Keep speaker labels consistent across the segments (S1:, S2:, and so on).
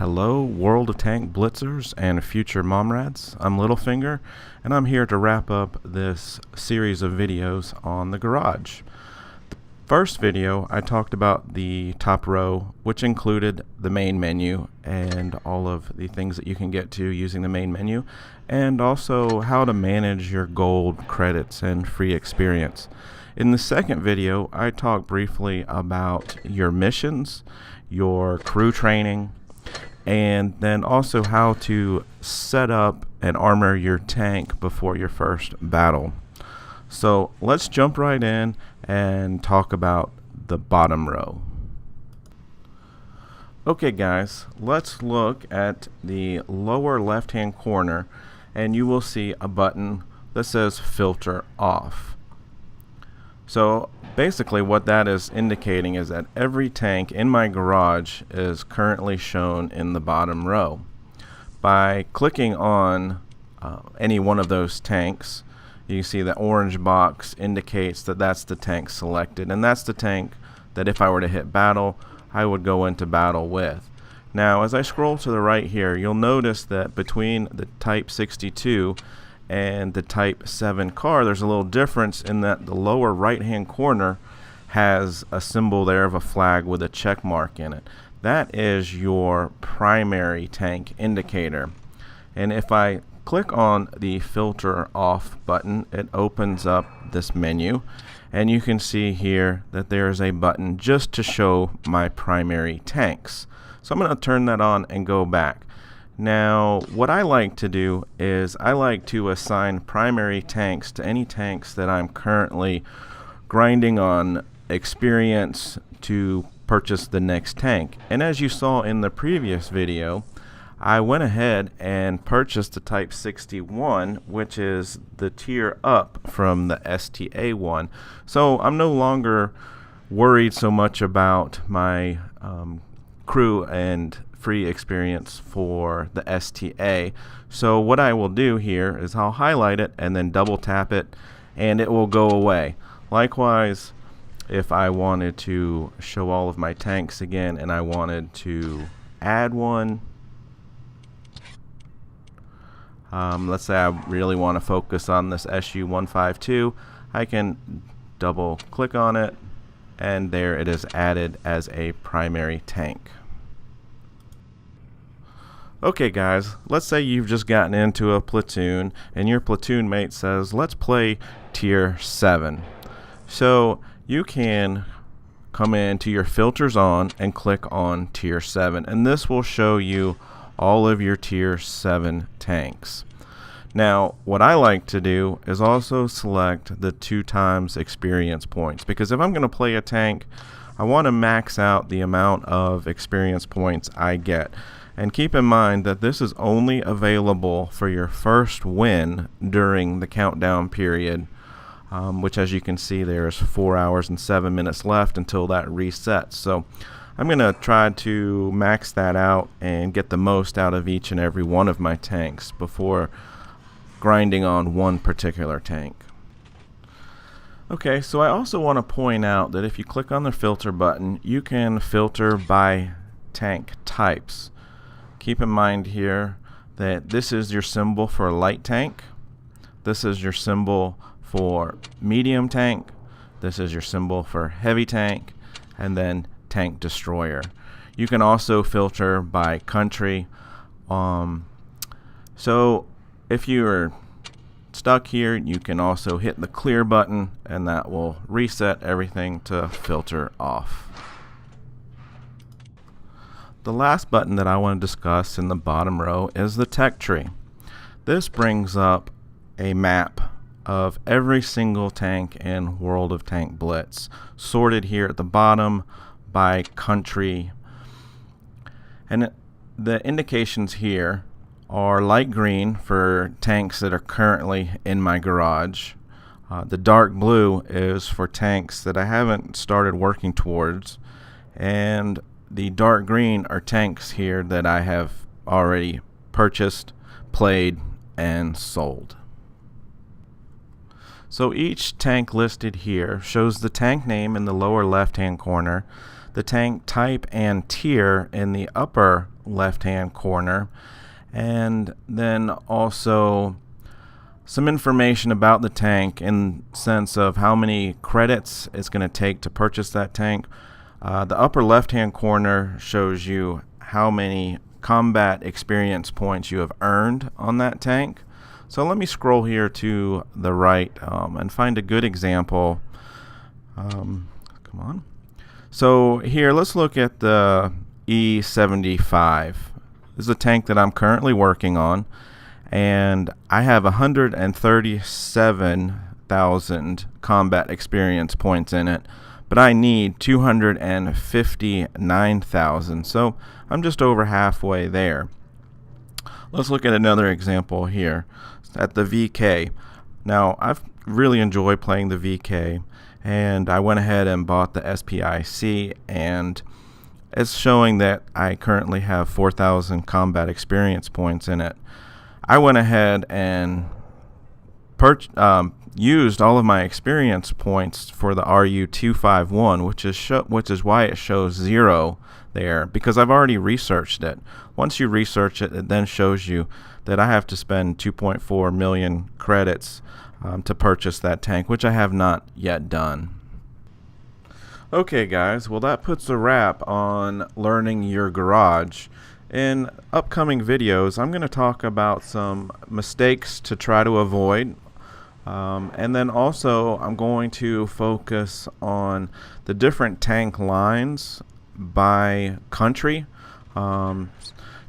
S1: Hello, World of Tank Blitzers and future Momrads. I'm Littlefinger, and I'm here to wrap up this series of videos on the garage. The first video, I talked about the top row, which included the main menu and all of the things that you can get to using the main menu, and also how to manage your gold, credits, and free experience. In the second video, I talked briefly about your missions, your crew training, and then also how to set up and armor your tank before your first battle. So let's jump right in and talk about the bottom row. Okay guys, let's look at the lower left hand corner and you will see a button that says filter off. So basically what that is indicating is that every tank in my garage is currently shown in the bottom row. By clicking on any one of those tanks, you see the orange box indicates that that's the tank selected, and that's the tank that if I were to hit battle, I would go into battle with. Now as I scroll to the right here, you'll notice that between the Type 62 and the Type 7 car, there's a little difference in that the lower right hand corner has a symbol there of a flag with a check mark in it. That is your primary tank indicator. And if I click on the filter off button, it opens up this menu, and you can see here that there is a button just to show my primary tanks. So I'm going to turn that on and go back. Now what I like to do is I like to assign primary tanks to any tanks that I'm currently grinding on experience to purchase the next tank. And as you saw in the previous video, I went ahead and purchased the Type 61, which is the tier up from the STA1. So I'm no longer worried so much about my crew and free experience for the STA. So what I will do here is I'll highlight it and then double tap it and it will go away. Likewise, if I wanted to show all of my tanks again and I wanted to add one, let's say I really want to focus on this SU-152, I can double click on it and there it is added as a primary tank. Okay guys, let's say you've just gotten into a platoon and your platoon mate says let's play tier 7. So you can come into your filters on and click on tier 7, and this will show you all of your tier 7 tanks. Now what I like to do is also select the 2x experience points, because if I'm going to play a tank, I want to max out the amount of experience points I get. And keep in mind that this is only available for your first win during the countdown period, which as you can see there is 4 hours and 7 minutes left until that resets. So I'm going to try to max that out and get the most out of each and every one of my tanks before grinding on one particular tank. Okay, so I also want to point out that if you click on the filter button, you can filter by tank types. Keep in mind here that this is your symbol for a light tank, this is your symbol for medium tank, this is your symbol for heavy tank, and then tank destroyer. You can also filter by country. So if you're stuck here, you can also hit the clear button and that will reset everything to filter off. The last button that I want to discuss in the bottom row is the tech tree. This brings up a map of every single tank in World of Tank Blitz, sorted here at the bottom by country. And the indications here are light green for tanks that are currently in my garage. The dark blue is for tanks that I haven't started working towards, and the dark green are tanks here that I have already purchased, played, and sold. So each tank listed here shows the tank name in the lower left hand corner, the tank type and tier in the upper left hand corner, and then also some information about the tank in sense of how many credits it's going to take to purchase that tank. The upper left hand corner shows you how many combat experience points you have earned on that tank. So let me scroll here to the right and find a good example. Come on. So here, let's look at the E75. This is a tank that I'm currently working on, and I have 137,000 combat experience points in it, but I need 259,000, so I'm just over halfway there. Let's look at another example here at the VK. Now, I've really enjoyed playing the VK, and I went ahead and bought the SPIC, and it's showing that I currently have 4,000 combat experience points in it. I went ahead and used all of my experience points for the RU251, which is why it shows 0 there, because I've already researched it. Once you research it, it then shows you that I have to spend 2.4 million credits to purchase that tank, which I have not yet done. Okay guys, well that puts a wrap on learning your garage. In upcoming videos, I'm going to talk about some mistakes to try to avoid, and then also I'm going to focus on the different tank lines by country,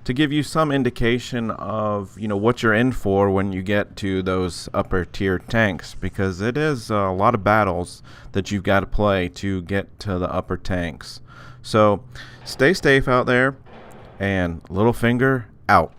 S1: to give you some indication of what you're in for when you get to those upper tier tanks, because it is a lot of battles that you've got to play to get to the upper tanks. So stay safe out there, and Littlefinger out.